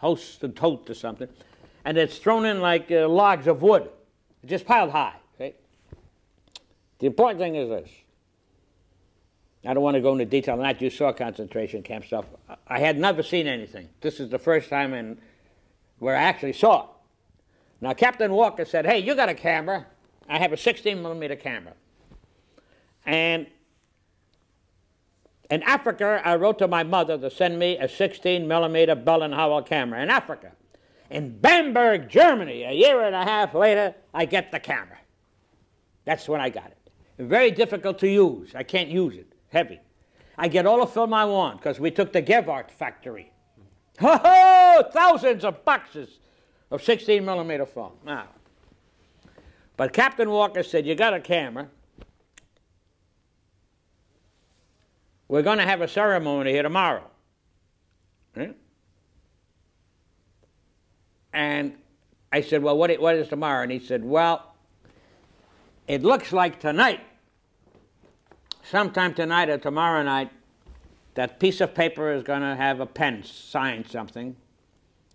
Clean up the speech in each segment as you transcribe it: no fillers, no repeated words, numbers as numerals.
host and tote or something, and it's thrown in like logs of wood, just piled high. See? The important thing is this. I don't want to go into detail on that. You saw concentration camp stuff. I had never seen anything. This is the first time where I actually saw it. Now, Captain Walker said, hey, you got a camera. I have a 16-millimeter camera. And in Africa, I wrote to my mother to send me a 16-millimeter Bell & Howell camera in Africa. In Bamberg, Germany, a year and a half later, I get the camera. That's when I got it. Very difficult to use. I can't use it. Heavy. I get all the film I want because we took the Gevart factory. Ho-ho! Thousands of boxes of 16-millimeter film. Now, but Captain Walker said, you got a camera. We're going to have a ceremony here tomorrow. And I said, well, what is tomorrow? And he said, well, it looks like tonight, sometime tonight or tomorrow night, that piece of paper is going to have a pen sign something,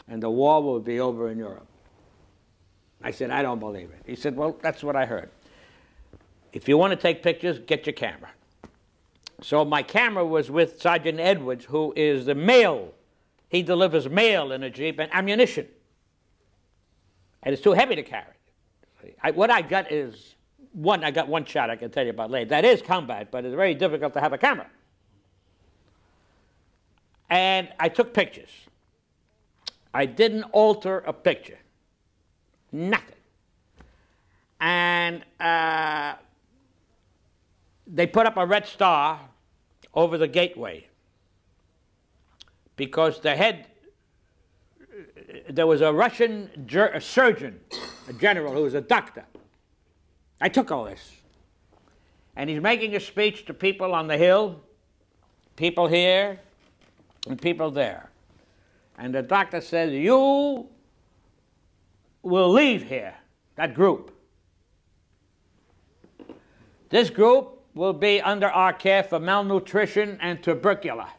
and the war will be over in Europe. I said, I don't believe it. He said, well, that's what I heard. If you want to take pictures, get your camera. So my camera was with Sergeant Edwards, who is the mail. He delivers mail in a Jeep and ammunition. And it's too heavy to carry. What I got is, I got one shot I can tell you about later. That is combat, but it's very difficult to have a camera. And I took pictures. I didn't alter a picture. Nothing. And they put up a red star over the gateway because there was a Russian surgeon, a general who was a doctor. I took all this. And he's making a speech to people on the hill, people here, and people there. And the doctor says, you will leave here, that group. This group will be under our care for malnutrition and tuberculosis.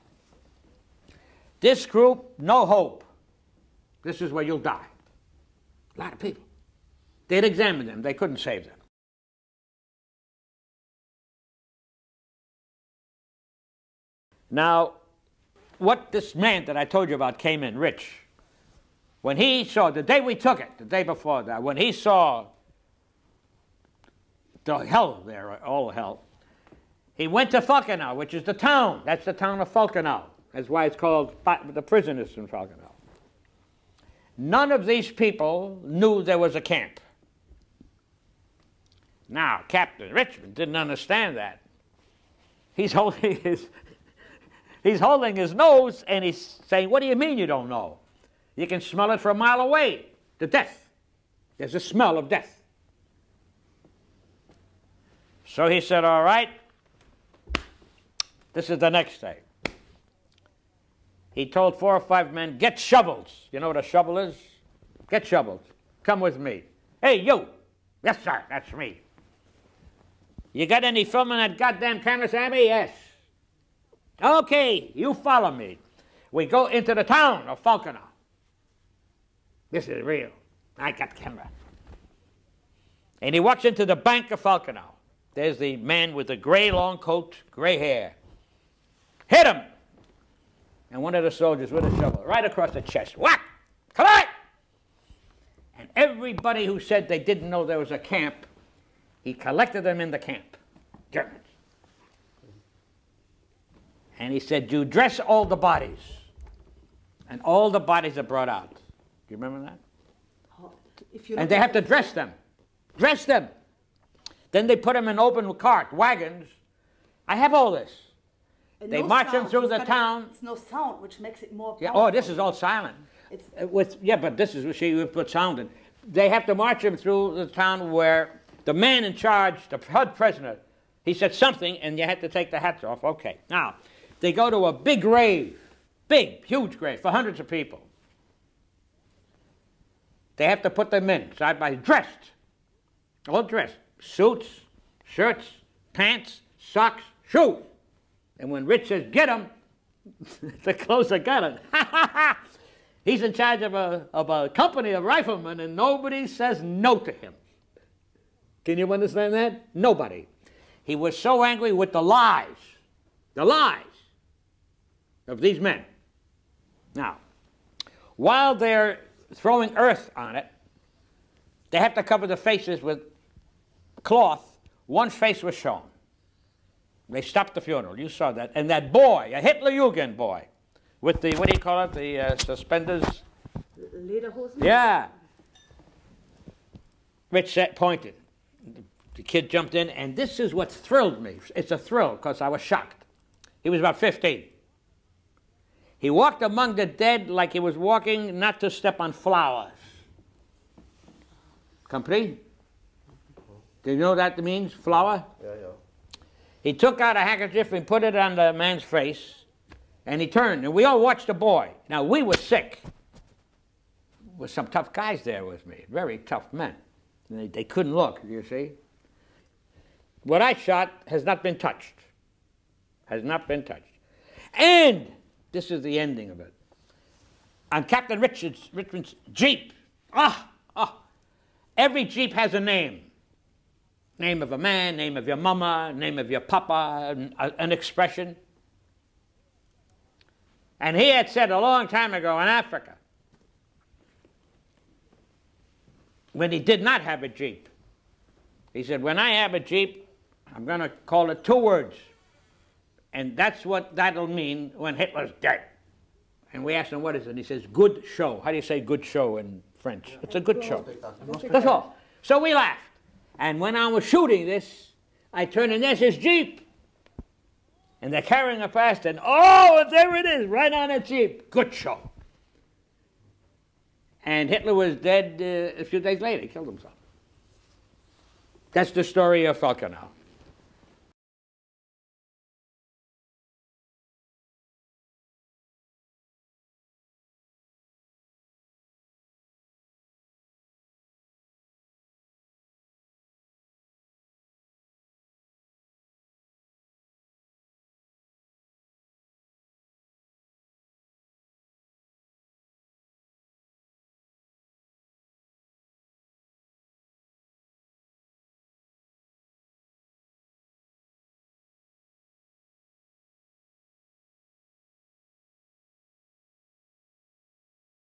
This group, no hope. This is where you'll die. A lot of people. They'd examine them. They couldn't save them. Now, what this man that I told you about came in, Rich, when he saw, the day we took it, the day before that, when he saw the hell there, all hell, he went to Falkenau, which is the town. That's the town of Falkenau. That's why it's called the prisoners in Falkenau. None of these people knew there was a camp. Now, Captain Richmond didn't understand that. He's holding his nose and he's saying, what do you mean you don't know? You can smell it from a mile away, the death. There's a smell of death. So he said, all right, this is the next day. He told 4 or 5 men, get shovels. You know what a shovel is? Get shovels. Come with me. Hey, you. Yes, sir, that's me. You got any film in that goddamn camera, Sammy? Yes. Okay, you follow me. We go into the town of Falkenau. This is real. I got camera. And he walks into the bank of Falkenau. There's the man with the gray long coat, gray hair. Hit him! And one of the soldiers with a shovel, right across the chest. Whack! Come on! And everybody who said they didn't know there was a camp, he collected them in the camp. Germans. And he said, you dress all the bodies. And all the bodies are brought out. Do you remember that? Oh, and they have to dress them. Dress them. Then they put them in open cart, wagons. I have all this. And they no march them sound. through the town. It's no sound, which makes it more Yeah, powerful. oh, this is all silent. Yeah, but this is, see, we put sound in. They have to march them through the town where the man in charge, the HUD prisoner, he said something, and you had to take the hats off. Okay. Now, they go to a big grave, big, huge grave for hundreds of people. They have to put them in, side by side, dressed, all dressed. Suits, shirts, pants, socks, shoes. And when Rich says, get them, the clothes are got it. He's in charge of a company of riflemen, and nobody says no to him. Can you understand that? Nobody. He was so angry with the lies of these men. Now, while they're throwing earth on it, they have to cover the faces with cloth. One face was shown. They stopped the funeral. You saw that. And that boy, a Hitlerjugend boy, with the, what do you call it, the suspenders? Lederhosen? Yeah. Rich said, pointed. The kid jumped in, and this is what thrilled me. It's a thrill, because I was shocked. He was about 15. He walked among the dead like he was walking not to step on flowers. Compris? Do you know what that means, flower? Yeah. He took out a handkerchief and put it on the man's face, and he turned, and we all watched the boy. Now, we were sick. There were some tough guys there with me, very tough men. And they couldn't look, you see. What I shot has not been touched. Has not been touched. And this is the ending of it. On Captain Richmond's Jeep. Every Jeep has a name. Name of a man, name of your mama, name of your papa, an expression. And he had said a long time ago in Africa, when he did not have a Jeep, he said, when I have a Jeep, I'm going to call it 2 words. And that's what that'll mean when Hitler's dead. And we asked him, what is it? And he says, good show. How do you say good show in French? It's a good show. That's all. So we laughed. And when I was shooting this, I turned and there's his Jeep. And they're carrying it past, and there it is, right on a Jeep. Good show. And Hitler was dead a few days later. He killed himself. That's the story of Falkenau.